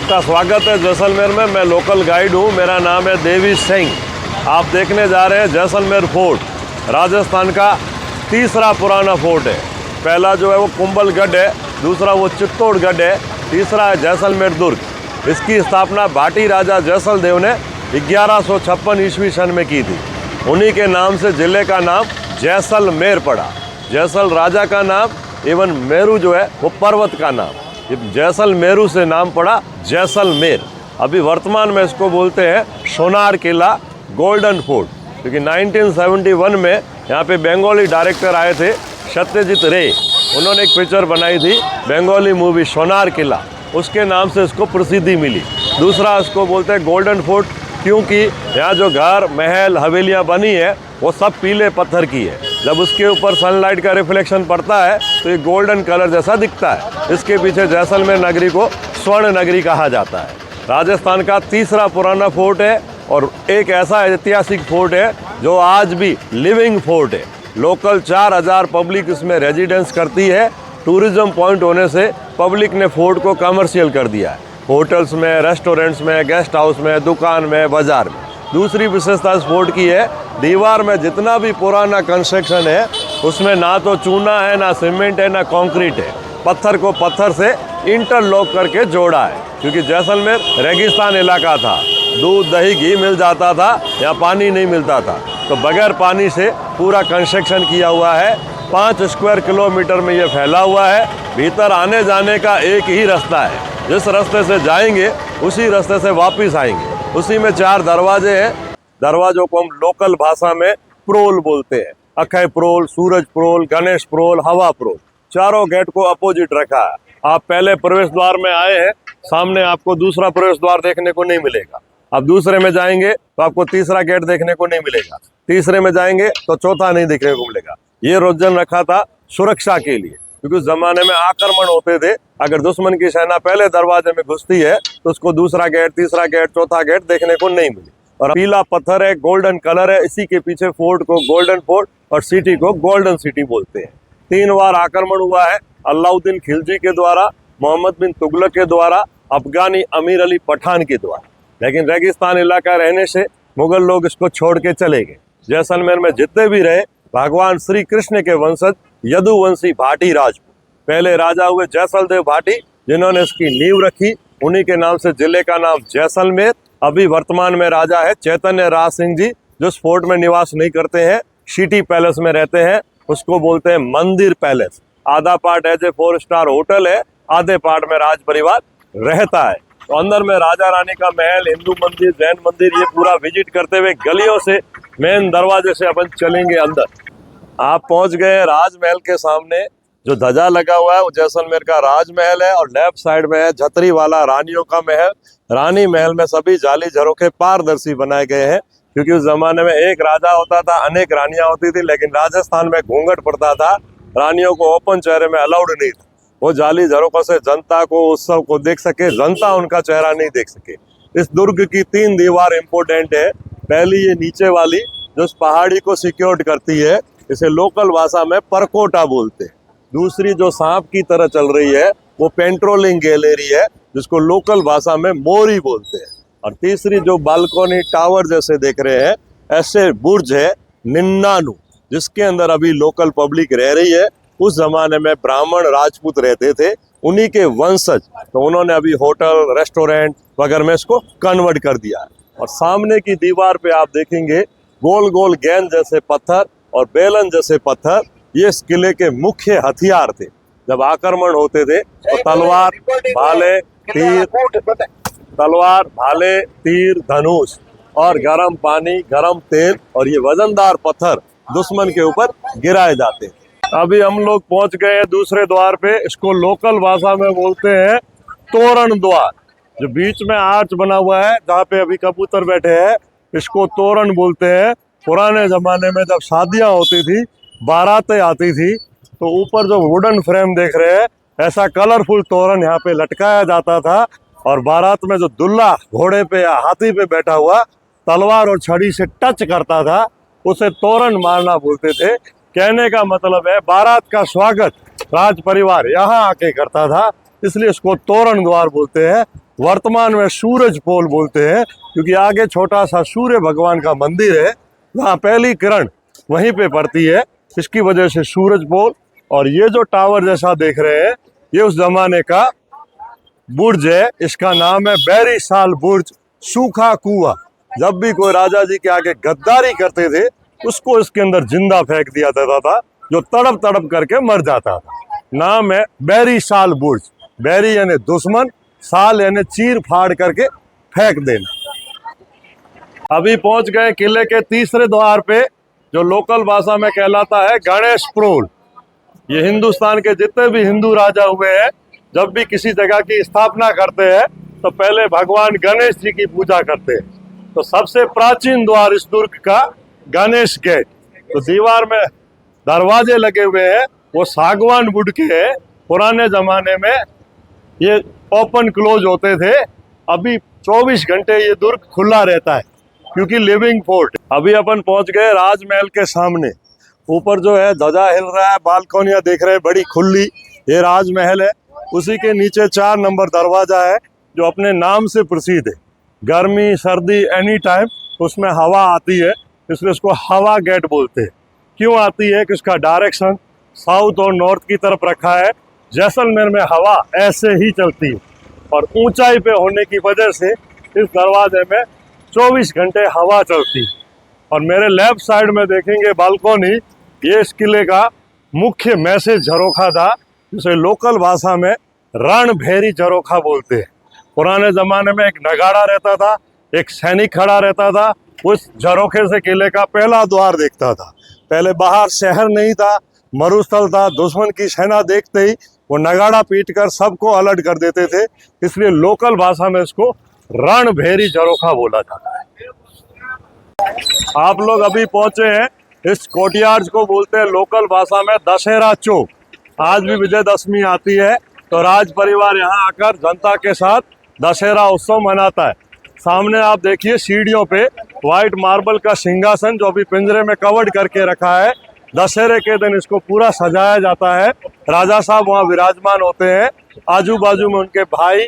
आपका स्वागत है जैसलमेर में। मैं लोकल गाइड हूँ, मेरा नाम है देवी सिंह। आप देखने जा रहे हैं जैसलमेर फोर्ट। राजस्थान का तीसरा पुराना फोर्ट है। पहला जो है वो कुंभलगढ़ है, दूसरा वो चित्तौड़गढ़ है, तीसरा है जैसलमेर दुर्ग। इसकी स्थापना भाटी राजा जैसलदेव ने 1156 ईस्वी सन में की थी। उन्हीं के नाम से जिले का नाम जैसलमेर पड़ा। जैसल राजा का नाम एवं मेरू जो है वो पर्वत का नाम, जैसलमेरू से नाम पड़ा जैसलमेर। अभी वर्तमान में इसको बोलते हैं सोनार किला, गोल्डन फोर्ट, क्योंकि 1971 में यहाँ पे बंगाली डायरेक्टर आए थे सत्यजीत रे। उन्होंने एक पिक्चर बनाई थी बंगाली मूवी सोनार किला, उसके नाम से इसको प्रसिद्धि मिली। दूसरा इसको बोलते हैं गोल्डन फोर्ट, क्योंकि यहाँ जो घर, महल, हवेलियाँ बनी है वो सब पीले पत्थर की है। जब उसके ऊपर सनलाइट का रिफ्लेक्शन पड़ता है तो ये गोल्डन कलर जैसा दिखता है। इसके पीछे जैसलमेर नगरी को स्वर्ण नगरी कहा जाता है। राजस्थान का तीसरा पुराना फोर्ट है और एक ऐसा ऐतिहासिक फोर्ट है जो आज भी लिविंग फोर्ट है। लोकल 4000 पब्लिक इसमें रेजिडेंस करती है। टूरिज्म पॉइंट होने से पब्लिक ने फोर्ट को कमर्शियल कर दिया है। होटल्स में, रेस्टोरेंट्स में, गेस्ट हाउस में, दुकान में, बाजार में। दूसरी विशेषता इस फोर्ट की है, दीवार में जितना भी पुराना कंस्ट्रक्शन है उसमें ना तो चूना है, ना सीमेंट है, ना कंक्रीट है। पत्थर को पत्थर से इंटरलॉक करके जोड़ा है, क्योंकि जैसलमेर रेगिस्तान इलाका था। दूध, दही, घी मिल जाता था, यहाँ पानी नहीं मिलता था, तो बगैर पानी से पूरा कंस्ट्रक्शन किया हुआ है। 5 स्क्वायर किलोमीटर में ये फैला हुआ है। भीतर आने जाने का एक ही रास्ता है, जिस रास्ते से जाएंगे उसी रास्ते से वापस आएंगे। उसी में 4 दरवाजे हैं। दरवाजों को हम लोकल भाषा में प्रोल बोलते हैं। अक्षय प्रोल, सूरज प्रोल, गणेश प्रोल, हवा प्रोल। चारों गेट को अपोजिट रखा है। आप पहले प्रवेश द्वार में आए हैं, सामने आपको दूसरा प्रवेश द्वार देखने को नहीं मिलेगा। अब दूसरे में जाएंगे तो आपको तीसरा गेट देखने को नहीं मिलेगा। तीसरे में जाएंगे तो चौथा नहीं देखने को मिलेगा। ये रोजन रखा था सुरक्षा के लिए, क्योंकि उस जमाने में आक्रमण होते थे। अगर दुश्मन की सेना पहले दरवाजे में घुसती है तो उसको दूसरा गेट, तीसरा गेट, चौथा गेट देखने को नहीं मिले। और पीला पत्थर है, गोल्डन कलर है, इसी के पीछे फोर्ट को गोल्डन फोर्ट और सिटी को गोल्डन सिटी बोलते हैं। 3 बार आक्रमण हुआ है, अलाउद्दीन खिलजी के द्वारा, मोहम्मद बिन तुगलक के द्वारा, अफगानी अमीर अली पठान के द्वारा। लेकिन रेगिस्तान इलाका रहने से मुगल लोग इसको छोड़ के चले गए। जैसलमेर में जितने भी रहे भगवान श्री कृष्ण के वंशज यदुवंशी भाटी राजपूत पहले राजा हुए जैसलदेव भाटी, जिन्होंने इसकी नींव रखी। उन्हीं के नाम से जिले का नाम जैसलमेर। अभी वर्तमान में राजा है चैतन्य राज सिंह जी, जो इस फोर्ट में निवास नहीं करते हैं, सिटी पैलेस में रहते हैं। उसको बोलते हैं मंदिर पैलेस। आधा part as a 4 star hotel है, आधे पार्ट में राज परिवार रहता है। तो अंदर में राजा रानी का महल, हिंदू मंदिर, जैन मंदिर, ये पूरा विजिट करते हुए गलियों से मेन दरवाजे से अपन चलेंगे अंदर। आप पहुंच गए राजमहल के सामने। जो ध्वजा लगा हुआ है वो जैसलमेर का राजमहल है और लेफ्ट साइड में है छतरी वाला रानियों का महल। रानी महल में सभी जाली झरोखे पारदर्शी बनाए गए हैं, क्योंकि उस जमाने में एक राजा होता था, अनेक रानियां होती थी, लेकिन राजस्थान में घूंघट पड़ता था। रानियों को ओपन चेहरे में अलाउड नहीं था। वो जाली झरोखों से जनता को, उत्सव को देख सके, जनता उनका चेहरा नहीं देख सके। इस दुर्ग की 3 दीवार इंपोर्टेंट है। पहली ये नीचे वाली, जो इस पहाड़ी को सिक्योर करती है, इसे लोकल भाषा में परकोटा बोलते हैं। दूसरी जो सांप की तरह चल रही है वो पेट्रोलिंग गैलरी है, जिसको लोकल भाषा में मोरी बोलते हैं। और तीसरी जो बालकोनी टावर जैसे देख रहे हैं, ऐसे बुर्ज है निन्नानू, जिसके अंदर अभी लोकल पब्लिक रह रही है। उस जमाने में ब्राह्मण राजपूत रहते थे, उन्हीं के वंशज, तो उन्होंने अभी होटल, रेस्टोरेंट वगैरह में इसको कन्वर्ट कर दिया है। और सामने की दीवार पे आप देखेंगे गोल गोल गेंद जैसे पत्थर और बेलन जैसे पत्थर। ये इस किले के मुख्य हथियार थे। जब आक्रमण होते थे तो तलवार, भाले, तीर, धनुष और गर्म पानी, गर्म तेल और ये वजनदार पत्थर दुश्मन के ऊपर गिराए जाते हैं। अभी हम लोग पहुंच गए हैं दूसरे द्वार पे। इसको लोकल भाषा में बोलते हैं तोरण द्वार। जो बीच में आर्च बना हुआ है, जहाँ पे अभी कबूतर बैठे हैं, इसको तोरण बोलते हैं। पुराने जमाने में जब शादियां होती थी, बारातें आती थी, तो ऊपर जो वुडन फ्रेम देख रहे हैं, ऐसा कलरफुल तोरण यहाँ पे लटकाया जाता था। और बारात में जो दुल्हा घोड़े पे या हाथी पे बैठा हुआ तलवार और छड़ी से टच करता था, उसे तोरण मारना बोलते थे। कहने का मतलब है बारात का स्वागत राज परिवार यहाँ आके करता था, इसलिए इसको तोरण द्वार बोलते हैं। वर्तमान में सूरज पोल बोलते हैं, क्योंकि आगे छोटा सा सूर्य भगवान का मंदिर है, वहाँ पहली किरण वहीं पे पड़ती है, इसकी वजह से सूरज पोल। और ये जो टावर जैसा देख रहे हैं, ये उस जमाने का बुर्ज है, इसका नाम है बैरी साल बुर्ज, सूखा कुआं। जब भी कोई राजा जी के आगे गद्दारी करते थे, उसको इसके अंदर जिंदा फेंक दिया जाता था, जो तड़प तड़प करके मर जाता था। नाम है बैरी साल बुर्ज। बैरी यानी दुश्मन, साल यानी चीर फाड़ करके फेंक देना। अभी पहुंच गए किले के तीसरे द्वार पे, जो लोकल भाषा में कहलाता है गणेश प्रोल। ये हिंदुस्तान के जितने भी हिंदू राजा हुए हैं, जब भी किसी जगह की स्थापना करते हैं तो पहले भगवान गणेश जी की पूजा करते हैं। तो सबसे प्राचीन द्वार इस दुर्ग का गणेश गेट। तो दीवार में दरवाजे लगे हुए हैं, वो सागवान वुड के हैं। पुराने जमाने में ये ओपन क्लोज होते थे, अभी 24 घंटे ये दुर्ग खुला रहता है, क्योंकि लिविंग फोर्ट। अभी अपन पहुंच गए राजमहल के सामने। ऊपर जो है ध्वजा हिल रहा है, बालकोनियां देख रहे हैं बड़ी खुली, ये राजमहल है। उसी के नीचे 4 नंबर दरवाजा है, जो अपने नाम से प्रसिद्ध है। गर्मी सर्दी एनी टाइम उसमें हवा आती है, इसलिए इसको हवा गेट बोलते हैं। क्यों आती है कि इसका डायरेक्शन साउथ और नॉर्थ की तरफ रखा है। जैसलमेर में हवा ऐसे ही चलती है, और ऊंचाई पे होने की वजह से इस दरवाजे में 24 घंटे हवा चलती है। और मेरे लेफ्ट साइड में देखेंगे बालकोनी, ये इस किले का मुख्य मैसेज झरोखा था, जिसे लोकल भाषा में रणभेरी झरोखा बोलते हैं। पुराने जमाने में एक नगाड़ा रहता था, एक सैनिक खड़ा रहता था, उस झरोखे से किले का पहला द्वार देखता था। पहले बाहर शहर नहीं था, मरुस्थल था। दुश्मन की सेना देखते ही वो नगाड़ा पीट कर सबको अलर्ट कर देते थे, इसलिए लोकल भाषा में इसको रणभेरी झरोखा बोला जाता है। आप लोग अभी पहुंचे हैं, इस कोर्टयार्ड को बोलते हैं लोकल भाषा में दशहरा चौक। आज भी विजयदशमी आती है तो राज परिवार यहाँ आकर जनता के साथ दशहरा उत्सव मनाता है। सामने आप देखिए सीढ़ियों पे व्हाइट मार्बल का सिंहासन, जो अभी पिंजरे में कवर्ड करके रखा है। दशहरे के दिन इसको पूरा सजाया जाता है। राजा साहब वहाँ विराजमान होते हैं, आजू बाजू में उनके भाई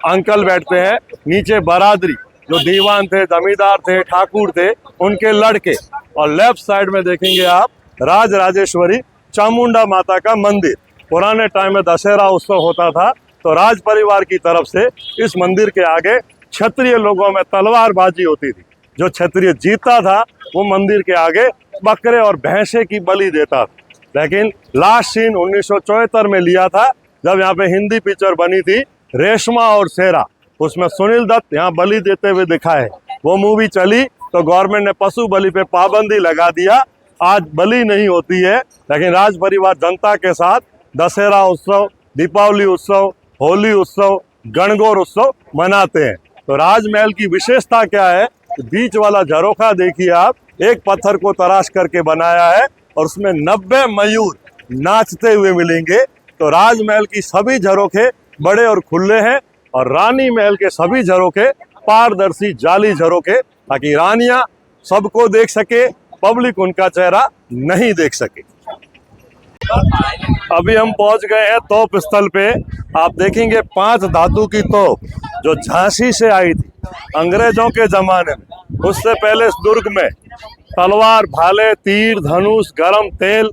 अंकल बैठते हैं, नीचे बरादरी जो दीवान थे, जमींदार थे, ठाकुर थे, उनके लड़के। और लेफ्ट साइड में देखेंगे आप राज राजेश्वरी चामुंडा माता का मंदिर। पुराने टाइम में दशहरा उत्सव होता था तो राज परिवार की तरफ से इस मंदिर के आगे क्षत्रिय लोगों में तलवारबाजी होती थी। जो क्षत्रिय जीतता था वो मंदिर के आगे बकरे और भैंसे की बलि देता था। लेकिन लास्ट सीन 1974 में लिया था, जब यहाँ पे हिंदी पिक्चर बनी थी रेशमा और शेरा। उसमें सुनील दत्त यहाँ बलि देते हुए दिखा है। वो मूवी चली तो गवर्नमेंट ने पशु बलि पे पाबंदी लगा दिया। आज बलि नहीं होती है, लेकिन राज परिवार जनता के साथ दशहरा उत्सव, दीपावली उत्सव, होली उत्सव, गणगौर उत्सव मनाते हैं। तो राजमहल की विशेषता क्या है? बीच वाला झरोखा देखिए आप, एक पत्थर को तराश करके बनाया है और उसमें 90 मयूर नाचते हुए मिलेंगे। तो राजमहल की सभी झरोखे बड़े और खुले हैं, और रानी महल के सभी झरोखे पारदर्शी जाली झरोखे, ताकि रानियां सबको देख सके, पब्लिक उनका चेहरा नहीं देख सके। अभी हम पहुंच गए हैं तोप स्थल पे। आप देखेंगे 5 धातु की तोप जो झांसी से आई थी अंग्रेजों के जमाने में। उससे पहले इस दुर्ग में तलवार, भाले, तीर, धनुष, गरम तेल,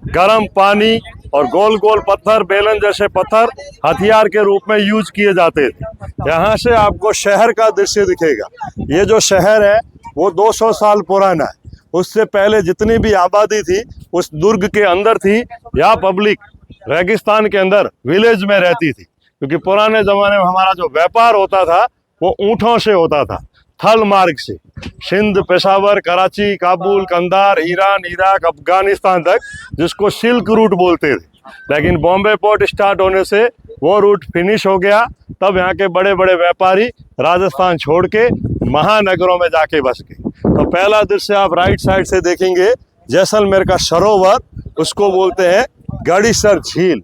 गरम पानी और गोल गोल पत्थर, बेलन जैसे पत्थर हथियार के रूप में यूज किए जाते थे। यहाँ से आपको शहर का दृश्य दिखेगा। ये जो शहर है वो 200 साल पुराना है। उससे पहले जितनी भी आबादी थी उस दुर्ग के अंदर थी, या पब्लिक रेगिस्तान के अंदर विलेज में रहती थी। क्योंकि पुराने जमाने में हमारा जो व्यापार होता था वो ऊँटों से होता था, थल मार्ग से। सिंध, पेशावर, कराची, काबुल, कंधार, ईरान, इराक, अफगानिस्तान तक, जिसको सिल्क रूट बोलते थे। लेकिन बॉम्बे पोर्ट स्टार्ट होने से वो रूट फिनिश हो गया। तब यहाँ के बड़े बड़े व्यापारी राजस्थान छोड़ के महानगरों में जाके बस गए। तो पहला दृश्य आप राइट साइड से देखेंगे, जैसलमेर का सरोवर, उसको बोलते हैं गड़ीसर झील,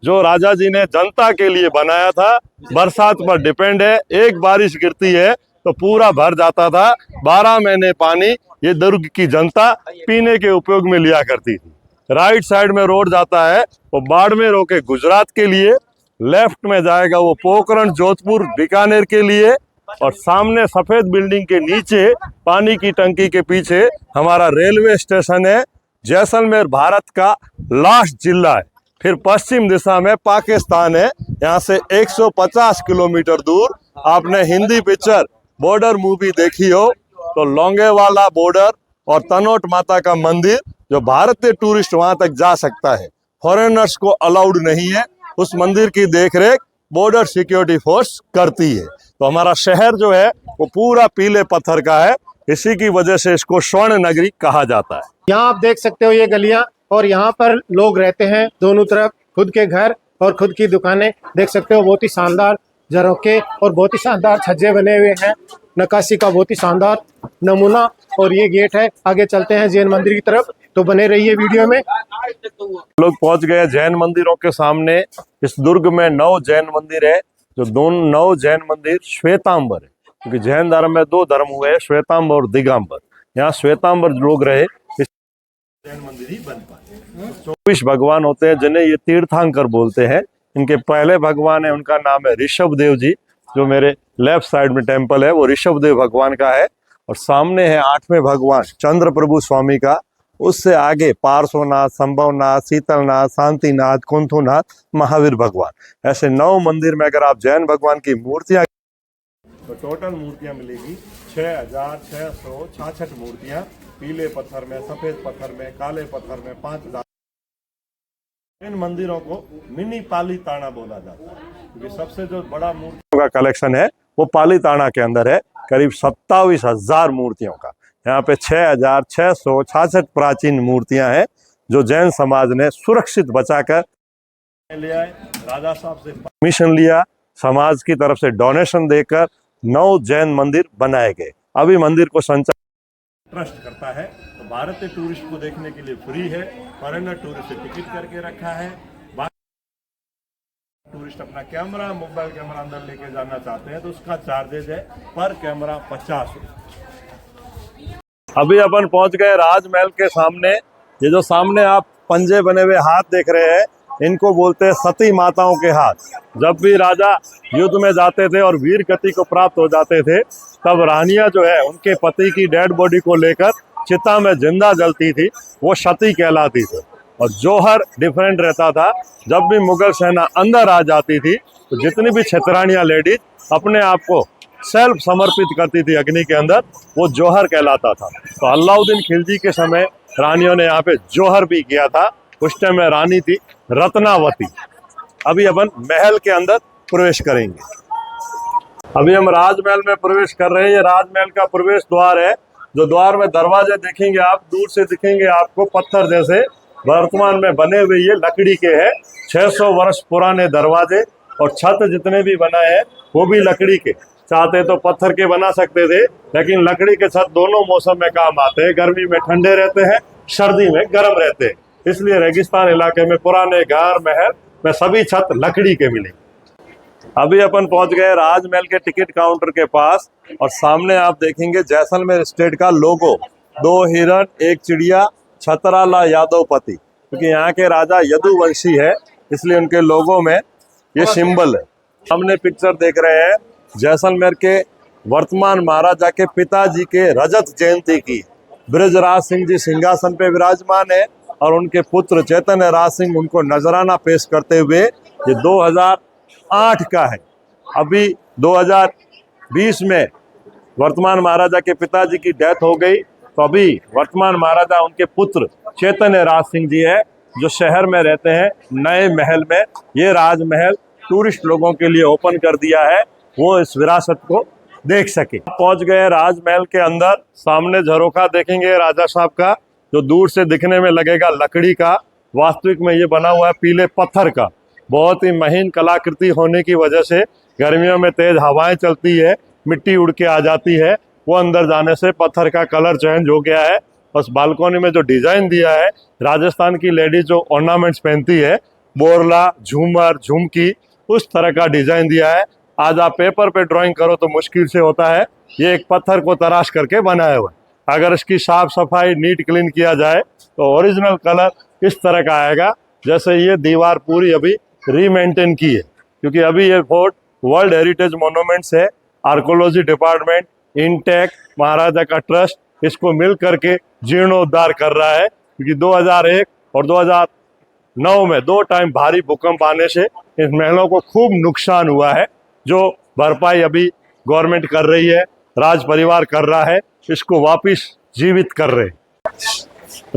जो राजा जी ने जनता के लिए बनाया था। बरसात पर डिपेंड है, एक बारिश गिरती है तो पूरा भर जाता था। 12 महीने पानी ये दुर्ग की जनता पीने के उपयोग में लिया करती थी। राइट साइड में रोड जाता है वो बाड़मेर होके गुजरात के लिए, लेफ्ट में जाएगा वो पोखरण जोधपुर बीकानेर के लिए, और सामने सफेद बिल्डिंग के नीचे पानी की टंकी के पीछे हमारा रेलवे स्टेशन है। जैसलमेर भारत का लास्ट जिला है। फिर पश्चिम दिशा में पाकिस्तान है। यहाँ से 150 किलोमीटर दूर आपने हिंदी पिक्चर बॉर्डर मूवी देखी हो तो लोंगेवाला बॉर्डर और तनोट माता का मंदिर, जो भारतीय टूरिस्ट वहां तक जा सकता है, फॉरेनर्स को अलाउड नहीं है। उस मंदिर की देखरेख बॉर्डर सिक्योरिटी फोर्स करती है। तो हमारा शहर जो है वो पूरा पीले पत्थर का है, इसी की वजह से इसको स्वर्ण नगरी कहा जाता है। यहाँ आप देख सकते हो ये गलियां, और यहाँ पर लोग रहते हैं दोनों तरफ, खुद के घर और खुद की दुकानें देख सकते हो। बहुत ही शानदार झरोखे और बहुत ही शानदार छज्जे बने हुए हैं, नक्काशी का बहुत ही शानदार नमूना। और ये गेट है, आगे चलते हैं जैन मंदिर की तरफ, तो बने रहिए वीडियो में। लोग पहुंच गए जैन मंदिरों के सामने। इस दुर्ग में 9 जैन मंदिर है, जो दोनों 9 जैन मंदिर श्वेतांबर है, क्योंकि जैन धर्म में 2 धर्म हुए हैं, श्वेतांबर और दिगंबर। यहाँ श्वेतांबर लोग रहे, इस जैन मंदिर ही बन पाए। 24 भगवान होते हैं जिन्हें ये तीर्थंकर बोलते हैं। इनके पहले भगवान है, उनका नाम है ऋषभ देव जी। जो मेरे लेफ्ट साइड में टेम्पल है वो ऋषभ देव भगवान का है, और सामने है 8वें भगवान चंद्र प्रभु स्वामी का। उससे आगे पार्श्वनाथ, संभवनाथ, शीतलनाथ, शांतिनाथ, कुंथुनाथ, महावीर भगवान। ऐसे 9 मंदिर में अगर आप जैन भगवान की मूर्तियां, तो टोटल मूर्तियां मिलेगी 6666 मूर्तियां, पीले पत्थर में, सफेद पत्थर में, काले पत्थर में, 5000। इन मंदिरों को मिनी पालीताना बोला जाता है, क्योंकि सबसे जो बड़ा मूर्तियों का कलेक्शन है वो पालीताना के अंदर है, करीब 27,000 मूर्तियों का। यहाँ पे 6666 प्राचीन मूर्तियां हैं, जो जैन समाज ने सुरक्षित बचाकर ले आए। राजा साहब से परमिशन लिया, समाज की तरफ से डोनेशन देकर 9 जैन मंदिर बनाए गए। अभी मंदिर को संचालन ट्रस्ट करता है। तो भारतीय टूरिस्ट को देखने के लिए फ्री है, फॉरेनर टूरिस्ट से टिकट करके रखा है। टूरिस्ट अपना कैमरा, मोबाइल कैमरा अंदर लेके जाना चाहते हैं तो उसका चार्जेज है पर कैमरा 50 रुपये। अभी अपन पहुंच गए राजमहल के सामने। ये जो सामने आप पंजे बने हुए हाथ देख रहे हैं, इनको बोलते हैं सती माताओं के हाथ। जब भी राजा युद्ध में जाते थे और वीर गति को प्राप्त हो जाते थे, तब रानियां जो है उनके पति की डेड बॉडी को लेकर चिता में जिंदा जलती थी, वो सती कहलाती थी। और जौहर डिफरेंट रहता था। जब भी मुगल सेना अंदर आ जाती थी तो जितनी भी क्षेत्रानियां लेडीज अपने आप को सेल्फ समर्पित करती थी अग्नि के अंदर, वो जौहर कहलाता था। तो अलाउद्दीन खिलजी के समय रानियों ने यहाँ पे जौहर भी किया था। उस टाइम में रानी थी रत्नावती। अभी अपन महल के अंदर प्रवेश करेंगे। अभी हम राजमहल में प्रवेश कर रहे हैं। ये राजमहल का प्रवेश द्वार है। जो द्वार में दरवाजे देखेंगे आप, दूर से दिखेंगे आपको पत्थर जैसे, वर्तमान में बने हुए ये लकड़ी के हैं। 600 वर्ष पुराने दरवाजे, और छत जितने भी बनाए हैं वो भी लकड़ी के। चाहते तो पत्थर के बना सकते थे, लेकिन लकड़ी के छत दोनों मौसम में काम आते हैं। गर्मी में ठंडे रहते हैं, सर्दी में गर्म रहते हैं। इसलिए रेगिस्तान इलाके में पुराने घर महल में सभी छत लकड़ी के मिलेंगे। अभी अपन पहुंच गए राजमहल के टिकट काउंटर के पास, और सामने आप देखेंगे जैसलमेर स्टेट का लोगो, 2 हिरण, 1 चिड़िया, छतराला यादवपति। क्योंकि यहाँ के राजा यदुवंशी है, इसलिए उनके लोगो में ये सिंबल है। हमने पिक्चर देख रहे हैं जैसलमेर के वर्तमान महाराजा के पिताजी के रजत जयंती की। बृजराज सिंह जी सिंहासन पे विराजमान है, और उनके पुत्र चैतन्य राज सिंह उनको नजराना पेश करते हुए। ये 2008 का है। अभी 2020 में वर्तमान महाराजा के पिताजी की डेथ हो गई, तो अभी वर्तमान महाराजा उनके पुत्र चैतन्य राज सिंह जी है, जो शहर में रहते हैं नए महल में। ये राजमहल टूरिस्ट लोगों के लिए ओपन कर दिया है, वो इस विरासत को देख सके। पहुंच गए राजमहल के अंदर। सामने झरोखा देखेंगे राजा साहब का, जो दूर से दिखने में लगेगा लकड़ी का, वास्तविक में ये बना हुआ है पीले पत्थर का। बहुत ही महीन कलाकृति होने की वजह से गर्मियों में तेज हवाएं चलती है, मिट्टी उड़ के आ जाती है, वो अंदर जाने से पत्थर का कलर चेंज हो गया है। बस बालकोनी में जो डिजाइन दिया है, राजस्थान की लेडीज जो ऑर्नामेंट्स पहनती है, बोरला, झूमर, झुमकी, उस तरह का डिजाइन दिया है। आज आप पेपर पे ड्राइंग करो तो मुश्किल से होता है, ये एक पत्थर को तराश करके बनाया हुआ है। अगर इसकी साफ सफाई नीट क्लीन किया जाए तो ओरिजिनल कलर इस तरह का आएगा। जैसे ये दीवार पूरी अभी रीमेंटेन की है, क्योंकि अभी ये फोर्ट वर्ल्ड हेरिटेज मोन्यूमेंट्स है। आर्कोलॉजी डिपार्टमेंट, इंटेक, महाराजा का ट्रस्ट इसको मिल करके जीर्णोद्धार कर रहा है, क्योंकि 2001 और 2009 में 2 टाइम भारी भूकंप आने से इस महलों को खूब नुकसान हुआ है, जो भरपाई अभी गवर्नमेंट कर रही है, राज परिवार कर रहा है, इसको वापस जीवित कर रहे हैं।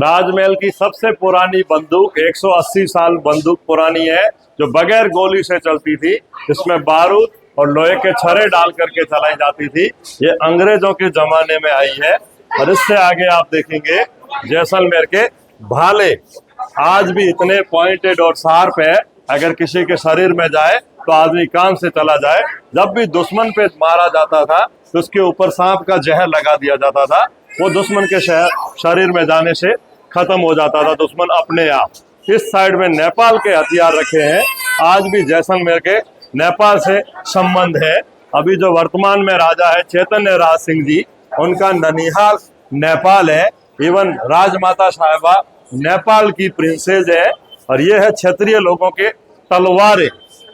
राजमहल की सबसे पुरानी बंदूक 180 साल बंदूक पुरानी है, जो बगैर गोली से चलती थी। इसमें बारूद और लोहे के छर्रे डाल करके चलाई जाती थी। ये अंग्रेजों के जमाने में आई है। और इससे आगे आप देखेंगे जैसलमेर के भाले आज भी इतने पॉइंटेड और शार्प है, अगर किसी के शरीर में जाए तो आदमी काम से चला जाए। जब भी दुश्मन पे मारा जाता था तो उसके ऊपर सांप का जहर लगा दिया जाता था, वो दुश्मन के शरीर में जाने से खत्म हो जाता था दुश्मन अपने आप। इस साइड में नेपाल के हथियार रखे हैं। आज भी जैसलमेर के नेपाल से संबंध है। अभी जो वर्तमान में राजा है चैतन्य राज सिंह जी, उनका ननिहाल नेपाल है। इवन राजमाता साहिबा नेपाल की प्रिंसेस है। और ये है क्षत्रिय लोगों के तलवारें।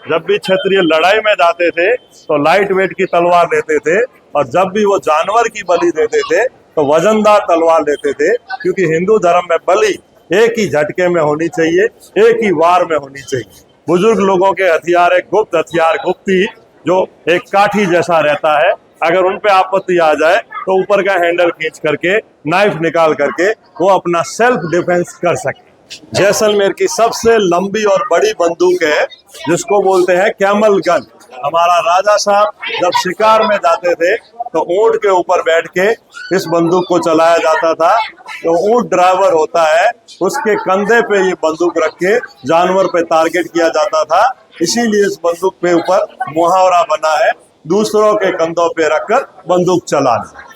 जब भी क्षत्रिय लड़ाई में जाते थे तो लाइट वेट की तलवार लेते थे, और जब भी वो जानवर की बलि देते थे तो वजनदार तलवार लेते थे, क्योंकि हिंदू धर्म में बलि एक ही झटके में होनी चाहिए, एक ही वार में होनी चाहिए। बुजुर्ग लोगों के हथियार है गुप्त हथियार, गुप्ती, जो एक काठी जैसा रहता है। अगर उन पे आपत्ति आ जाए तो ऊपर का हैंडल खींच करके, नाइफ निकाल करके वो अपना सेल्फ डिफेंस कर सके। जैसलमेर की सबसे लंबी और बड़ी बंदूक है, जिसको बोलते हैं कैमल गन। हमारा राजा साहब जब शिकार में जाते थे तो ऊंट के ऊपर बैठ के इस बंदूक को चलाया जाता था। तो ऊंट ड्राइवर होता है, उसके कंधे पे ये बंदूक रख के जानवर पे टारगेट किया जाता था। इसीलिए इस बंदूक पे ऊपर मुहावरा बना है, दूसरों के कंधों पे रखकर बंदूक चलाना।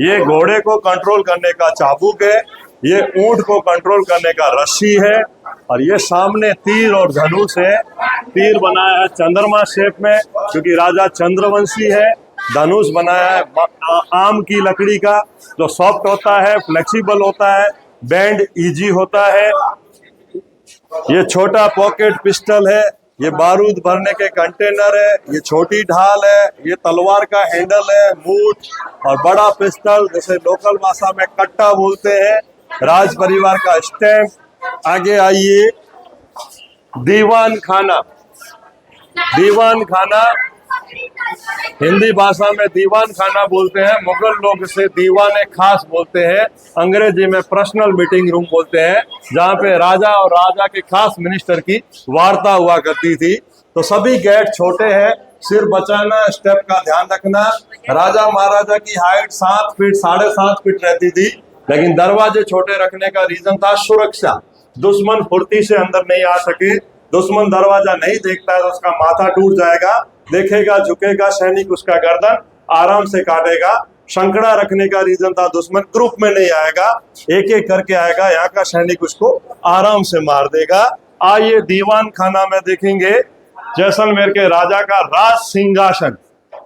ये घोड़े को कंट्रोल करने का चाबुक है, ये ऊंट को कंट्रोल करने का रस्सी है, और ये सामने तीर और धनुष है। तीर बनाया है चंद्रमा शेप में, क्योंकि राजा चंद्रवंशी है। धनुष बनाया है आम की लकड़ी का, जो सॉफ्ट होता है, फ्लेक्सिबल होता है, बैंड इजी होता है। ये छोटा पॉकेट पिस्टल है, ये बारूद भरने के कंटेनर है, ये छोटी ढाल है, ये तलवार का हैंडल है, मूठ। और बड़ा पिस्टल, जैसे लोकल भाषा में कट्टा बोलते हैं, राज परिवार का स्टैम्प। आगे आइए, दीवान खाना। दीवान खाना हिंदी भाषा में दीवान खाना बोलते हैं, मुगल लोग इसे दीवाने खास बोलते हैं, अंग्रेजी में पर्सनल मीटिंग रूम बोलते हैं, जहाँ पे राजा और राजा के खास मिनिस्टर की वार्ता हुआ करती थी। तो सभी गेट छोटे हैं, सिर बचाना, स्टेप का ध्यान रखना। राजा महाराजा की हाइट 7 फीट 7.5 फीट रहती थी, लेकिन दरवाजे छोटे रखने का रीजन था सुरक्षा। दुश्मन फुर्ती से अंदर नहीं आ सके। दुश्मन दरवाजा नहीं देखता है तो उसका माथा टूट जाएगा, देखेगा झुकेगा, सैनिक उसका गर्दन आराम से काटेगा। संकड़ा रखने का रीजन था दुश्मन ग्रुप में नहीं आएगा, एक एक करके आएगा, यहाँ का सैनिक उसको आराम से मार देगा। आइए दीवान खाना में देखेंगे जैसलमेर के राजा का राज सिंहासन,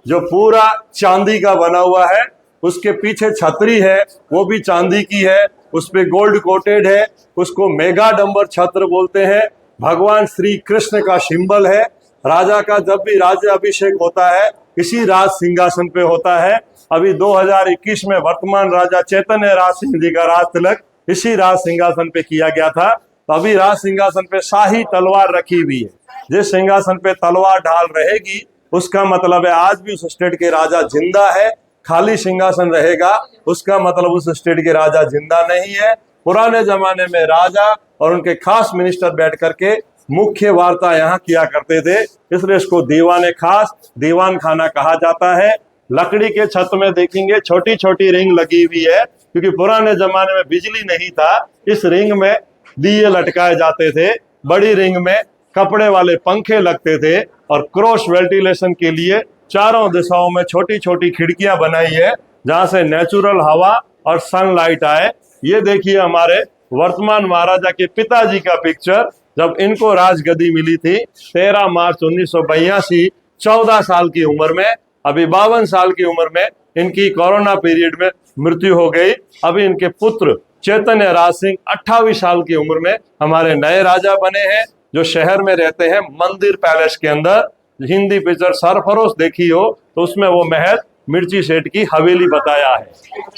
जो पूरा चांदी का बना हुआ है। उसके पीछे छतरी है, वो भी चांदी की है, उस पे गोल्ड कोटेड है, उसको मेगा डंबर छत्र बोलते हैं। भगवान श्री कृष्ण का सिंबल है। राजा का जब भी राज्य अभिषेक होता है इसी राज सिंहासन पे होता है। अभी 2021 में वर्तमान राजा चैतन्य राज सिंह जी का राज तिलक इसी राज सिंहासन पे किया गया था। तो अभी राज सिंहासन पे शाही तलवार रखी हुई है। जिस सिंहासन पे तलवार ढाल रहेगी उसका मतलब है आज भी उस स्टेट के राजा जिंदा है। खाली सिंहासन रहेगा उसका मतलब उस स्टेट के राजा जिंदा नहीं है। पुराने जमाने में राजा और उनके खास मिनिस्टर बैठ करके मुख्य वार्ता यहाँ किया करते थे, इसलिए इसको दीवाने खास, दीवान खाना कहा जाता है। लकड़ी के छत में देखेंगे छोटी छोटी रिंग लगी हुई है, क्योंकि पुराने जमाने में बिजली नहीं था। इस रिंग में दिए लटकाए जाते थे, बड़ी रिंग में कपड़े वाले पंखे लगते थे, और क्रॉस वेंटिलेशन के लिए चारों दिशाओं में छोटी छोटी खिड़कियां बनाई है, जहां से नेचुरल हवा और सनलाइट आए। ये देखिए हमारे वर्तमान महाराजा के पिताजी का पिक्चर, जब इनको राजगद्दी मिली थी 13 मार्च 1982, 14 साल की उम्र में। अभी 52 साल की उम्र में इनकी कोरोना पीरियड में मृत्यु हो गई। अभी इनके पुत्र चैतन्य राज सिंह 28 साल की उम्र में हमारे नए राजा बने हैं, जो शहर में रहते हैं मंदिर पैलेस के अंदर। हिंदी पिक्चर सरफरोश देखी हो तो उसमें वो महल मिर्ची सेठ की हवेली बताया है।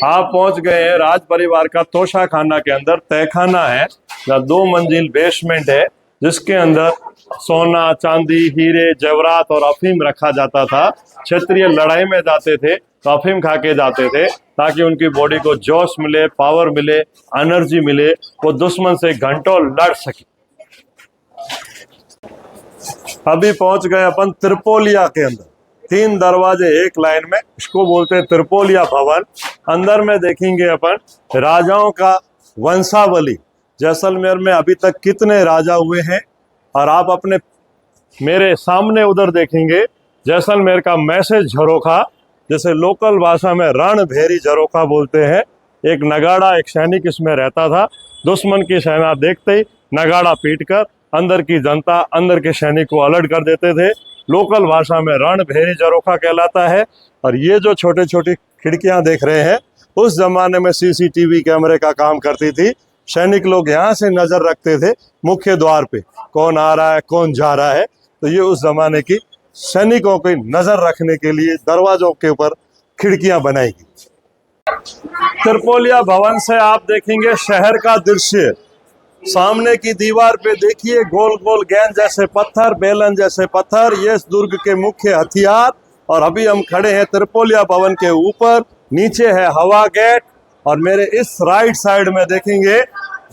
आप पहुंच गए हैं राज परिवार का तोशा खाना के अंदर। तहखाना है जहाँ 2 मंजिल बेसमेंट है, जिसके अंदर सोना चांदी हीरे जवाहरात और अफीम रखा जाता था। क्षत्रिय लड़ाई में जाते थे तो अफीम खा के जाते थे ताकि उनकी बॉडी को जोश मिले, पावर मिले, एनर्जी मिले, वो दुश्मन से घंटों लड़ सके। अभी पहुंच गए अपन त्रिपोलिया के अंदर। 3 दरवाजे एक लाइन में, इसको बोलते हैं त्रिपोलिया भवन। अंदर में देखेंगे अपन राजाओं का वंशावली, जैसलमेर में अभी तक कितने राजा हुए हैं। और आप अपने मेरे सामने उधर देखेंगे जैसलमेर का मैसेज झरोखा, जैसे लोकल भाषा में रणभेरी झरोखा बोलते हैं। एक नगाड़ा, एक सैनिक इसमें रहता था। दुश्मन की सेना देखते ही नगाड़ा पीटकर अंदर की जनता, अंदर के सैनिक को अलर्ट कर देते थे। लोकल भाषा में रणभेरी झरोखा कहलाता है। और ये जो छोटे छोटी खिड़कियां देख रहे हैं, उस जमाने में सीसीटीवी कैमरे का काम करती थी। सैनिक लोग यहाँ से नजर रखते थे मुख्य द्वार पे, कौन आ रहा है कौन जा रहा है। तो ये उस जमाने की सैनिकों की नजर रखने के लिए दरवाजों के ऊपर खिड़कियां बनाई गई। त्रिपोलिया भवन से आप देखेंगे शहर का दृश्य। सामने की दीवार पे देखिए गोल गोल गेंद जैसे पत्थर, बेलन जैसे पत्थर, ये इस दुर्ग के मुख्य हथियार। और अभी हम खड़े हैं त्रिपोलिया भवन के ऊपर, नीचे है हवा गेट। और मेरे इस राइट साइड में देखेंगे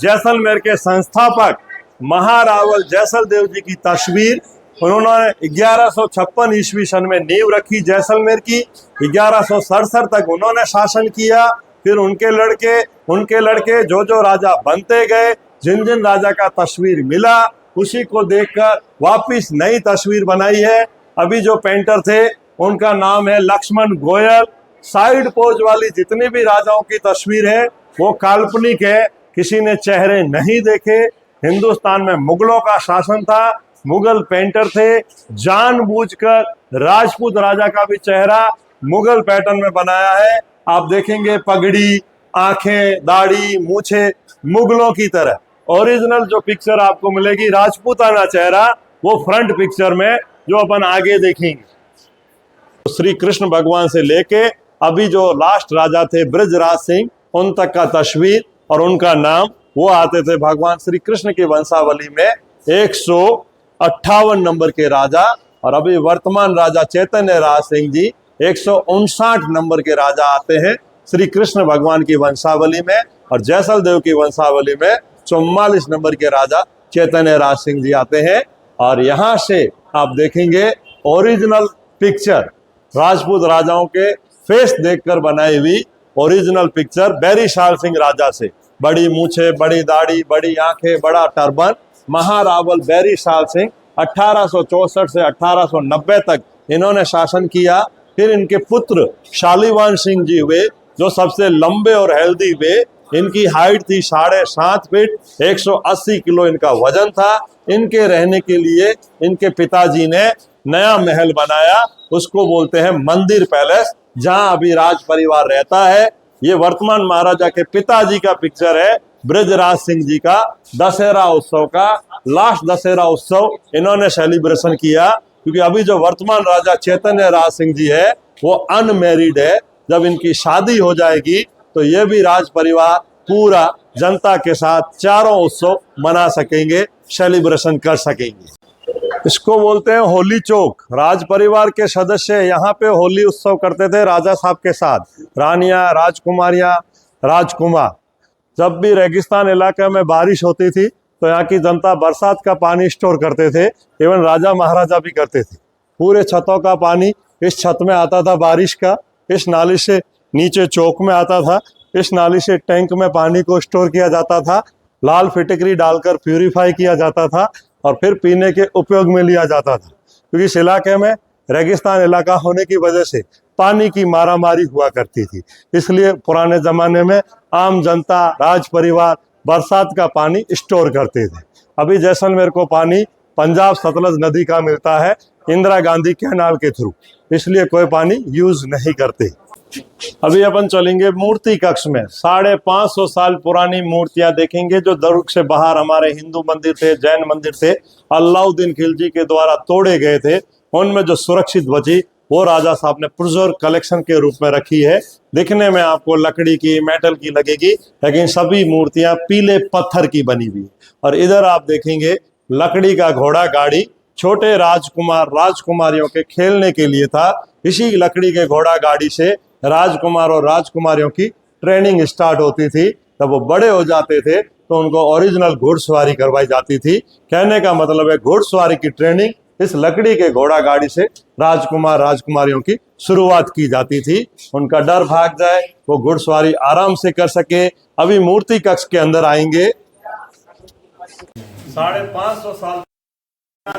जैसलमेर के संस्थापक महारावल जैसल देव जी की तस्वीर। उन्होंने 1156 ईस्वी सन में नींव रखी जैसलमेर की। 1167 तक उन्होंने शासन किया। फिर उनके लड़के जो राजा बनते गए, जिन जिन राजा का तस्वीर मिला उसी को देखकर वापिस नई तस्वीर बनाई है। अभी जो पेंटर थे उनका नाम है लक्ष्मण गोयल। साइड पोज वाली जितनी भी राजाओं की तस्वीर है वो काल्पनिक है, किसी ने चेहरे नहीं देखे। हिंदुस्तान में मुगलों का शासन था, मुगल पेंटर थे, जानबूझकर राजपूत राजा का भी चेहरा मुगल पैटर्न में बनाया है। आप देखेंगे पगड़ी, आंखें, दाढ़ी, मूछे मुगलों की तरह। ओरिजिनल जो पिक्चर आपको मिलेगी राजपूताना चेहरा, वो फ्रंट पिक्चर में जो अपन आगे देखेंगे। श्री कृष्ण भगवान से लेके अभी जो लास्ट राजा थे बृजराज सिंह, उन तक का तस्वीर और उनका नाम, वो आते थे भगवान श्री कृष्ण की वंशावली में 158 नंबर के राजा। और अभी वर्तमान राजा चैतन्य राज सिंह जी 159 नंबर के राजा आते हैं श्री कृष्ण भगवान की वंशावली में। और जैसल देव की वंशावली में 44 नंबर के राजा चैतन्य राज सिंह जी आते हैं। और यहाँ से आप देखेंगे ओरिजिनल पिक्चर, राजपूत राजाओं के फेस देखकर बनाई हुई ओरिजिनल पिक्चर बैरीशाल सिंह राजा से। बड़ी मूछे, बड़ी दाढ़ी, बड़ी आंखें, बड़ा टर्बन, महारावल बैरीशाल सिंह 1864 से 1890 तक इन्होंने शासन किया। फिर इनके पुत्र शालीवान सिंह जी हुए, जो सबसे लंबे और हेल्दी हुए। इनकी हाइट थी 7.5 फीट, 180 किलो इनका वजन था। इनके रहने के लिए इनके पिताजी ने नया महल बनाया, उसको बोलते हैं मंदिर पैलेस, जहां अभी राज परिवार रहता है। ये वर्तमान महाराजा के पिताजी का पिक्चर है, बृजराज सिंह जी का दशहरा उत्सव का लास्ट दशहरा उत्सव इन्होंने सेलिब्रेशन किया। क्योंकि अभी जो वर्तमान राजा चैतन्य राज सिंह जी है वो अनमैरिड है। जब इनकी शादी हो जाएगी तो ये भी राज परिवार पूरा जनता के साथ चारों उत्सव मना सकेंगे, सेलिब्रेशन कर सकेंगे। इसको बोलते हैं होली चौक। राज परिवार के सदस्य यहाँ पे होली उत्सव करते थे राजा साहब के साथ, रानियां, राजकुमारियां, राजकुमार। जब भी रेगिस्तान इलाके में बारिश होती थी तो यहाँ की जनता बरसात का पानी स्टोर करते थे। इवन राजा महाराजा भी करते थे। पूरे छतों का पानी इस छत में आता था बारिश का, इस नाली से नीचे चौक में आता था, इस नाली से टैंक में पानी को स्टोर किया जाता था, लाल फिटकरी डालकर प्यूरिफाई किया जाता था और फिर पीने के उपयोग में लिया जाता था। क्योंकि इस इलाके में रेगिस्तान इलाका होने की वजह से पानी की मारामारी हुआ करती थी, इसलिए पुराने जमाने में आम जनता, राज परिवार बरसात का पानी स्टोर करते थे। अभी जैसलमेर को पानी पंजाब सतलज नदी का मिलता है इंदिरा गांधी कैनाल के थ्रू, इसलिए कोई पानी यूज नहीं करते। अभी अपन चलेंगे मूर्ति कक्ष में। 550 साल पुरानी मूर्तियां देखेंगे जो दुर्ग से बाहर हमारे हिंदू मंदिर थे, जैन मंदिर थे, अलाउद्दीन खिलजी के द्वारा तोड़े गए थे। उनमें जो सुरक्षित बची वो राजा साहब ने प्रिजर्व कलेक्शन के रूप में रखी है। दिखने में आपको लकड़ी की, मेटल की लगेगी, लेकिन सभी मूर्तियां पीले पत्थर की बनी हुई। और इधर आप देखेंगे लकड़ी का घोड़ा गाड़ी, छोटे राजकुमार राजकुमारियों के खेलने के लिए था। इसी लकड़ी के घोड़ा गाड़ी से राजकुमार और राजकुमारियों की ट्रेनिंग स्टार्ट होती थी। जब वो बड़े हो जाते थे तो उनको ओरिजिनल घुड़सवारी करवाई जाती थी। कहने का मतलब है घुड़सवारी की ट्रेनिंग इस लकड़ी के घोड़ा गाड़ी से राजकुमार राजकुमारियों की शुरुआत की जाती थी। उनका डर भाग जाए, वो घुड़सवारी आराम से कर सके। अभी मूर्ति कक्ष के अंदर आएंगे। 550 साल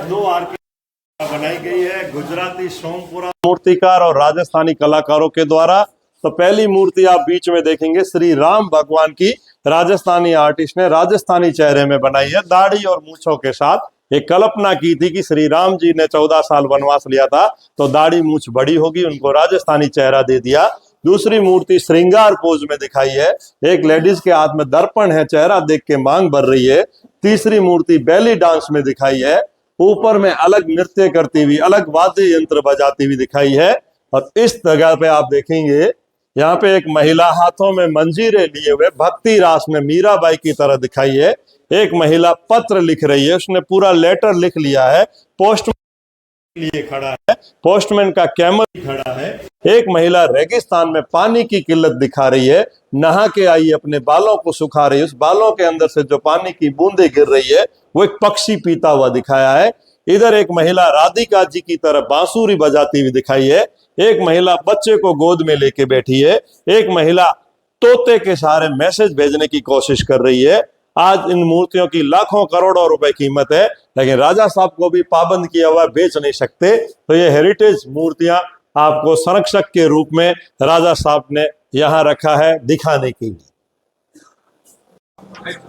दो आर्किटेक्ट बनाई गई है, गुजराती सोमपुरा मूर्तिकार और राजस्थानी कलाकारों के द्वारा। तो पहली मूर्ति आप बीच में देखेंगे श्री राम भगवान की, राजस्थानी आर्टिस्ट ने राजस्थानी चेहरे में बनाई है, दाढ़ी और मूछों के साथ। एक कल्पना की थी कि श्री राम जी ने 14 साल वनवास लिया था तो दाढ़ी मूछ बड़ी होगी, उनको राजस्थानी चेहरा दे दिया। दूसरी मूर्ति श्रृंगार पोज में दिखाई है, एक लेडीज के हाथ में दर्पण है, चेहरा देख के मांग भर रही है। तीसरी मूर्ति बेली डांस में दिखाई है, ऊपर में अलग नृत्य करती हुई, अलग वाद्य यंत्र बजाती हुई दिखाई है। और इस जगह पे आप देखेंगे यहाँ पे एक महिला हाथों में मंजीरे लिए हुए भक्ति रास में मीराबाई की तरह दिखाई है। एक महिला पत्र लिख रही है, उसने पूरा लेटर लिख लिया है, पोस्टमैन लिए खड़ा है, पोस्टमैन का कैमल खड़ा है। एक महिला रेगिस्तान में पानी की किल्लत दिखा रही है, नहा के आई अपने बालों को सुखा रही है, उस बालों के अंदर से जो पानी की बूंदे गिर रही है वो एक पक्षी पीता हुआ दिखाया है। इधर एक महिला राधिका जी की तरह बांसुरी बजाती हुई दिखाई है। एक महिला बच्चे को गोद में लेके बैठी है। एक महिला तोते के सहारे मैसेज भेजने की कोशिश कर रही है। आज इन मूर्तियों की लाखों करोड़ों रुपए कीमत है, लेकिन राजा साहब को भी पाबंद किया हुआ, बेच नहीं सकते। तो ये हेरिटेज मूर्तियां आपको संरक्षक के रूप में राजा साहब ने यहां रखा है दिखाने के लिए।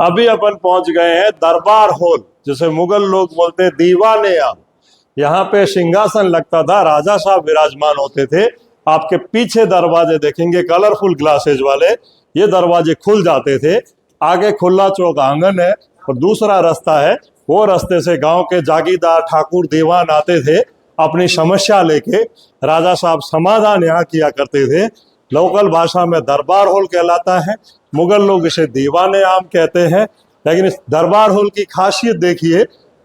अभी अपन पहुंच गए हैं दरबार हॉल, जिसे मुगल लोग बोलते हैं दीवाने आम। यहाँ पे सिंहासन लगता था, राजा साहब विराजमान होते थे। आपके पीछे दरवाजे देखेंगे कलरफुल ग्लासेज वाले, ये दरवाजे खुल जाते थे। आगे खुला चौक आंगन है और दूसरा रास्ता है, वो रास्ते से गांव के जागीरदार ठाकुर दीवान आते थे अपनी समस्या लेके। राजा साहब समाधान यहाँ किया करते थे। लोकल भाषा में दरबार हॉल कहलाता है, मुगल लोग इसे दीवाने आम कहते हैं। लेकिन इस दरबार हॉल की खासियत देखिए,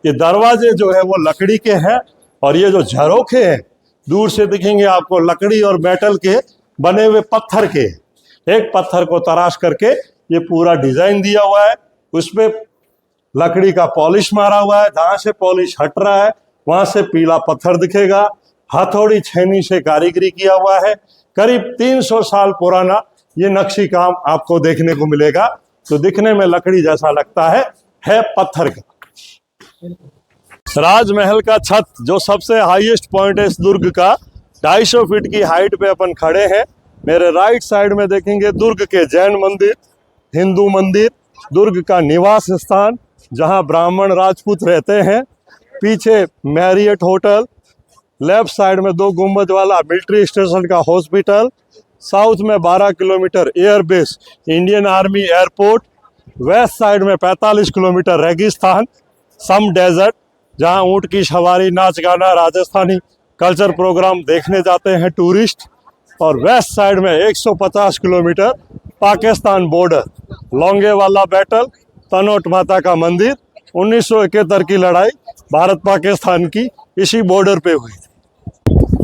ये दरवाजे जो है वो लकड़ी के हैं और ये जो झरोखे हैं दूर से दिखेंगे आपको लकड़ी और मेटल के बने हुए पत्थर के। एक पत्थर को तराश करके ये पूरा डिजाइन दिया हुआ है, उसपे लकड़ी का पॉलिश मारा हुआ है। जहां से पॉलिश हट रहा है वहां से पीला पत्थर दिखेगा। हथौड़ी छेनी से कारीगरी किया हुआ है। करीब 300 साल पुराना ये नक्शी काम आपको देखने को मिलेगा। तो दिखने में लकड़ी जैसा लगता है पत्थर का। राजमहल का छत जो सबसे हाईएस्ट पॉइंट है इस दुर्ग का, 250 फीट की हाइट पे अपन खड़े हैं। मेरे राइट साइड में देखेंगे दुर्ग के जैन मंदिर, हिंदू मंदिर, दुर्ग का निवास स्थान जहां ब्राह्मण राजपूत रहते हैं। पीछे मैरियट होटल, लेफ्ट साइड में 2 गुंबद वाला मिलिट्री स्टेशन का हॉस्पिटल, साउथ में 12 kilometre airbase Indian army airport, west side में 45 किलोमीटर रेगिस्तान, सम डेजर्ट जहां ऊंट की सवारी, नाच गाना, राजस्थानी कल्चर प्रोग्राम देखने जाते हैं टूरिस्ट, और वेस्ट साइड में 150 kilometre Pakistan border, Longewala battle, Tanot माता का मंदिर, 1971 की लड़ाई भारत पाकिस्तान की इसी बॉर्डर पे हुई।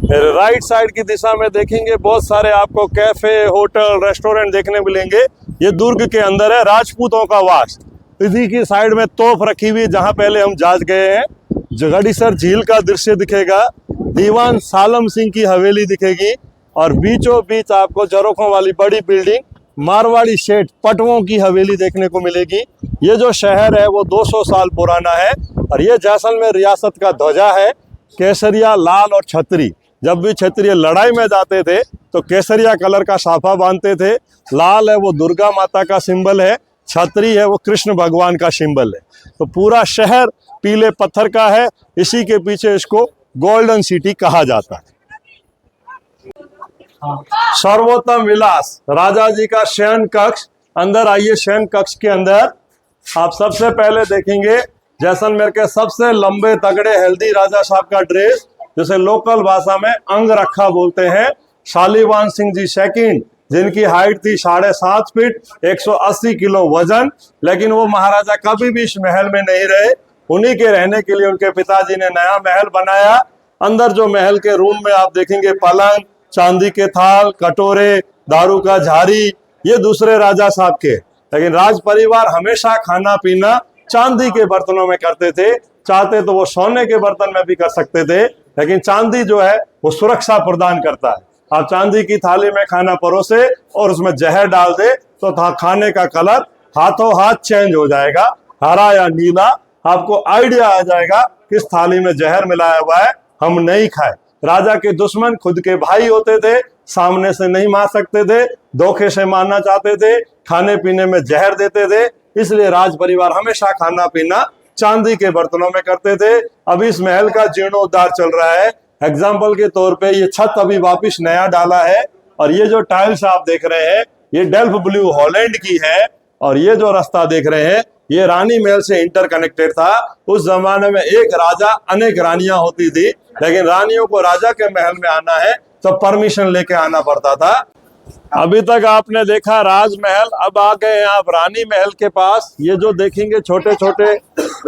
मेरे राइट साइड की दिशा में देखेंगे बहुत सारे आपको कैफे, होटल, रेस्टोरेंट देखने मिलेंगे। ये दुर्ग के अंदर है राजपूतों का वास। इसी की साइड में तोप रखी हुई जहां पहले हम जा गए हैं। जगदीसर झील का दृश्य दिखेगा, दीवान सालम सिंह की हवेली दिखेगी, और बीचों बीच आपको झरोखों वाली बड़ी बिल्डिंग मारवाड़ी शेठ पटवों की हवेली देखने को मिलेगी। ये जो शहर है वो 200 साल पुराना है। और ये जैसलमेर रियासत का ध्वजा है, केसरिया, लाल और छतरी। जब भी क्षत्रिय लड़ाई में जाते थे तो केसरिया कलर का साफा बांधते थे। लाल है वो दुर्गा माता का सिंबल है, छतरी है वो कृष्ण भगवान का सिंबल है। तो पूरा शहर पीले पत्थर का है, इसी के पीछे इसको गोल्डन सिटी कहा जाता है। सर्वोत्तम विलास, राजा जी का शयन कक्ष। अंदर आइए। शयन कक्ष के अंदर आप सबसे पहले देखेंगे जैसलमेर के सबसे लंबे तगड़े हेल्दी राजा साहब का ड्रेस, जिसे लोकल भाषा में अंगरखा बोलते हैं। शालीवान सिंह जी सेकंड, जिनकी हाइट थी 7.5 फीट, 180 किलो वजन, लेकिन वो महाराजा कभी भी इस महल में नहीं रहे। उन्हीं के रहने के लिए उनके पिताजी ने नया महल बनाया। अंदर जो महल के रूम में आप देखेंगे पलंग, चांदी के थाल, कटोरे, दारू का झारी, ये दूसरे राजा साहब के। लेकिन राज परिवार हमेशा खाना पीना चांदी के बर्तनों में करते थे। चाहते तो वो सोने के बर्तन में भी कर सकते थे, लेकिन चांदी जो है वो सुरक्षा प्रदान करता है। आप चांदी की थाली में खाना परोसे और उसमें जहर डाल दे तो खाने का कलर हाथों हाथ चेंज हो जाएगा, हरा या नीला। आपको आइडिया आ जाएगा किस थाली में जहर मिलाया हुआ है, हम नहीं खाए। राजा के दुश्मन खुद के भाई होते थे, सामने से नहीं मार सकते थे, धोखे से मारना चाहते थे, खाने पीने में जहर देते थे। इसलिए राज परिवार हमेशा खाना पीना चांदी के बर्तनों में करते थे। अभी इस महल का जीर्णोद्धार चल रहा है। एग्जाम्पल के तौर पे ये छत अभी वापिस नया डाला है, और ये जो टाइल्स आप देख रहे हैं ये डेल्फ ब्लू हॉलैंड की है। और ये जो रास्ता देख रहे हैं ये रानी महल से इंटरकनेक्टेड था। उस जमाने में एक राजा अनेक रानियां होती थी, लेकिन रानियों को राजा के महल में आना है तो परमिशन लेके आना पड़ता था। अभी तक आपने देखा राजमहल, अब आ गए हैं आप रानी महल के पास। ये जो देखेंगे छोटे छोटे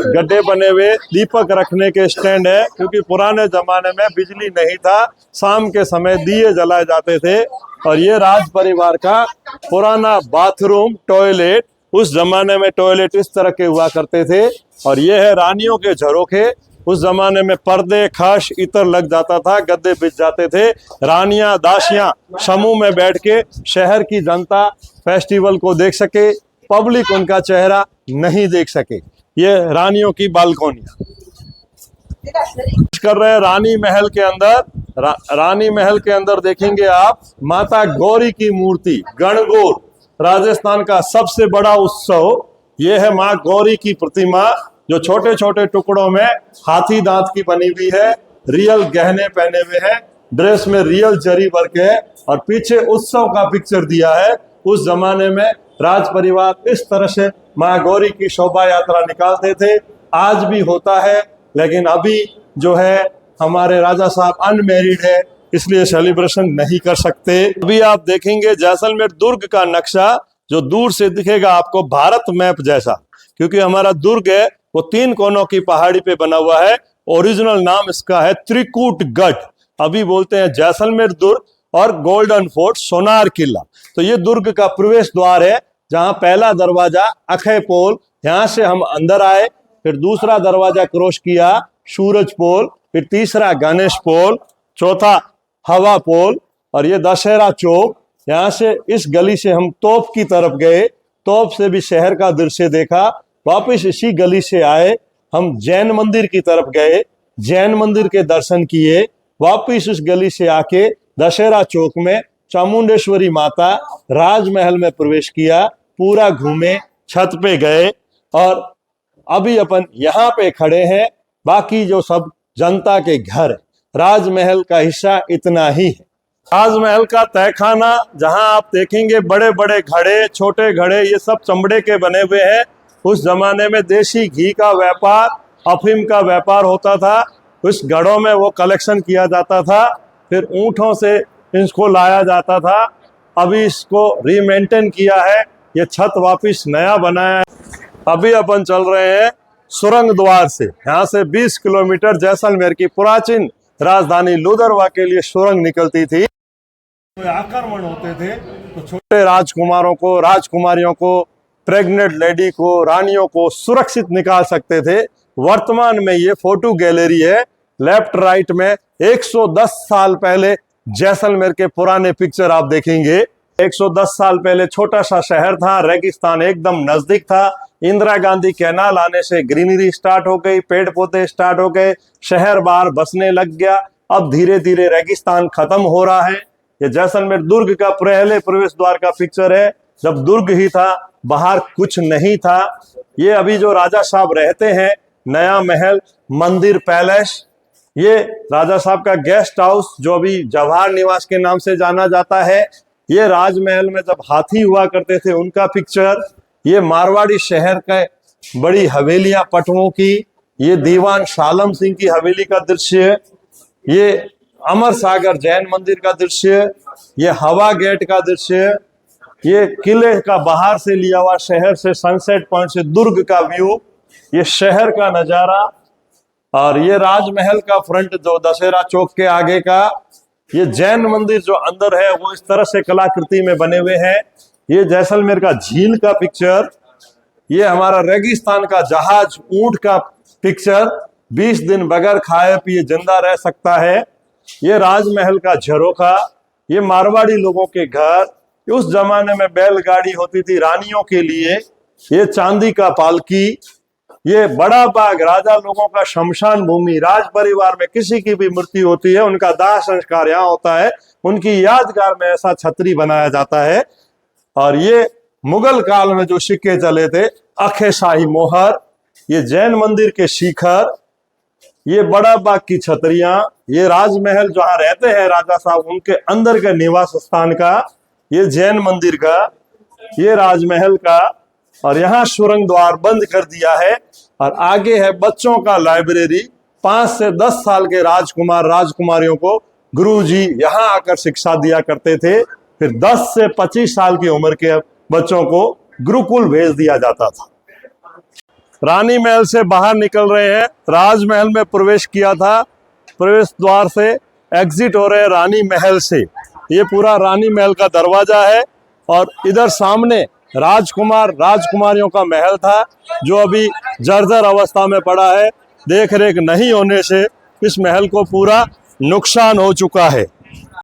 गड्ढे बने हुए दीपक रखने के स्टैंड है, क्योंकि पुराने जमाने में बिजली नहीं था, शाम के समय दिए जलाए जाते थे। और ये राज परिवार का पुराना बाथरूम, टॉयलेट। उस जमाने में टॉयलेट इस तरह के हुआ करते थे। और ये है रानियों के झरोखे। उस जमाने में पर्दे, खश, इतर लग जाता था, गद्दे बिछ जाते थे। रानियां, दासियां समूह में बैठ के शहर की जनता फेस्टिवल को देख सके, पब्लिक उनका चेहरा नहीं देख सके। ये रानियों की बालकोनियां कर रहे हैं रानी महल के अंदर। रानी महल के अंदर देखेंगे आप माता गौरी की मूर्ति, गणगौर, राजस्थान का सबसे बड़ा उत्सव। ये है माँ गौरी की प्रतिमा, जो छोटे छोटे टुकड़ों में हाथी दांत की बनी हुई है। रियल गहने पहने हुए हैं, ड्रेस में रियल जरी वर्क है, और पीछे उत्सव का पिक्चर दिया है। उस जमाने में राज परिवार इस तरह से माँ गौरी की शोभा यात्रा निकालते थे। आज भी होता है, लेकिन अभी जो है हमारे राजा साहब अनमैरिड है, इसलिए सेलिब्रेशन नहीं कर सकते। अभी आप देखेंगे जैसलमेर दुर्ग का नक्शा, जो दूर से दिखेगा आपको भारत मैप जैसा, क्योंकि हमारा दुर्ग है वो 3 कोनों की पहाड़ी पे बना हुआ है। ओरिजिनल नाम इसका है त्रिकूटगढ़। अभी बोलते हैं जैसलमेर दुर्ग, और गोल्डन फोर्ट, सोनार किला। तो ये दुर्ग का प्रवेश द्वार है, जहां पहला दरवाजा अक्षय पोल, यहां से हम अंदर आए। फिर दूसरा दरवाजा क्रॉस किया सूरज पोल, फिर तीसरा गणेश पोल, चौथा हवा पोल, और ये दशहरा चौक। यहाँ से इस गली से हम तोप की तरफ गए, तोप से भी शहर का दृश्य देखा। वापस इसी गली से आए, हम जैन मंदिर की तरफ गए, जैन मंदिर के दर्शन किए। वापस उस गली से आके दशहरा चौक में चामुंडेश्वरी माता राजमहल में प्रवेश किया, पूरा घूमे, छत पे गए, और अभी अपन यहाँ पे खड़े हैं। बाकी जो सब जनता के घर, राजमहल का हिस्सा इतना ही है। राजमहल का तहखाना, जहां आप देखेंगे बड़े बड़े घड़े, छोटे घड़े, ये सब चमड़े के बने हुए हैं। उस जमाने में देसी घी का व्यापार, अफीम का व्यापार होता था। उस घड़ों में वो कलेक्शन किया जाता था, फिर ऊँटों से इसको लाया जाता था। अभी इसको रीमेंटेन किया है, ये छत वापिस नया बनाया है। अभी अपन चल रहे हैं सुरंग द्वार से। यहाँ से 20 किलोमीटर जैसलमेर की प्राचीन राजधानी लुदरवा के लिए सुरंग निकलती थी। आक्रमण होते थे तो छोटे राजकुमारों को, राजकुमारियों को, प्रेग्नेंट लेडी को, रानियों को सुरक्षित निकाल सकते थे। वर्तमान में ये फोटो गैलरी है। लेफ्ट राइट में 110 साल पहले जैसलमेर के पुराने पिक्चर आप देखेंगे। 110 साल पहले छोटा सा शहर था, रेगिस्तान एकदम नजदीक था। इंदिरा गांधी कैनाल आने से ग्रीनरी स्टार्ट हो गई, पेड़ पौधे स्टार्ट हो गए, शहर बाहर बसने लग गया। अब धीरे धीरे रेगिस्तान खत्म हो रहा है। ये जैसलमेर दुर्ग का पहले प्रवेश द्वार का पिक्चर है, जब दुर्ग ही था, बाहर कुछ नहीं था। ये अभी जो राजा साहब रहते हैं, नया महल, मंदिर पैलेस, ये राजा साहब का गेस्ट हाउस, जो अभी जवाहर निवास के नाम से जाना जाता है। ये राजमहल में जब हाथी हुआ करते थे उनका पिक्चर। ये मारवाड़ी शहर के बड़ी हवेलियां पटवों की, ये दीवान शालम सिंह की हवेली का दृश्य है। ये अमर सागर जैन मंदिर का दृश्य, ये हवा गेट का दृश्य, ये किले का बाहर से लिया हुआ शहर से सनसेट पॉइंट से दुर्ग का व्यू, ये शहर का नजारा, और ये राजमहल का फ्रंट जो दशहरा चौक के आगे का, ये जैन मंदिर जो अंदर है वो इस तरह से कलाकृति में बने हुए हैं। ये जैसलमेर का झील का पिक्चर, ये हमारा रेगिस्तान का जहाज ऊंट का पिक्चर, 20 दिन बगैर खाए पिए जिंदा रह सकता है। ये राजमहल का झरोखा, ये मारवाड़ी लोगों के घर, उस जमाने में बैलगाड़ी होती थी रानियों के लिए, ये चांदी का पालकी, ये बड़ा बाग राजा लोगों का शमशान भूमि, राज परिवार में किसी की भी मृत्यु होती है उनका दाह संस्कार यहाँ होता है, उनकी यादगार में ऐसा छतरी बनाया जाता है। और ये मुगल काल में जो सिक्के चले थे, अखे शाही मोहर, ये जैन मंदिर के शिखर, ये बड़ा बाग की छतरियां, ये राजमहल जहाँ रहते हैं राजा साहब उनके अंदर के निवास स्थान का, ये जैन मंदिर का, ये राजमहल का, और यहाँ सुरंग द्वार बंद कर दिया है। और आगे है बच्चों का लाइब्रेरी, 5 से 10 साल के राजकुमार राजकुमारियों को गुरुजी यहाँ आकर शिक्षा दिया करते थे, फिर 10 से 25 साल की उम्र के बच्चों को गुरुकुल भेज दिया जाता था। रानी महल से बाहर निकल रहे हैं, राजमहल में प्रवेश किया था, प्रवेश द्वार से एग्जिट हो रहे हैं रानी महल से। ये पूरा रानी महल का दरवाजा है और इधर सामने राजकुमार राजकुमारियों का महल था जो अभी जर्जर अवस्था में पड़ा है, देख रेख नहीं होने से इस महल को पूरा नुकसान हो चुका है।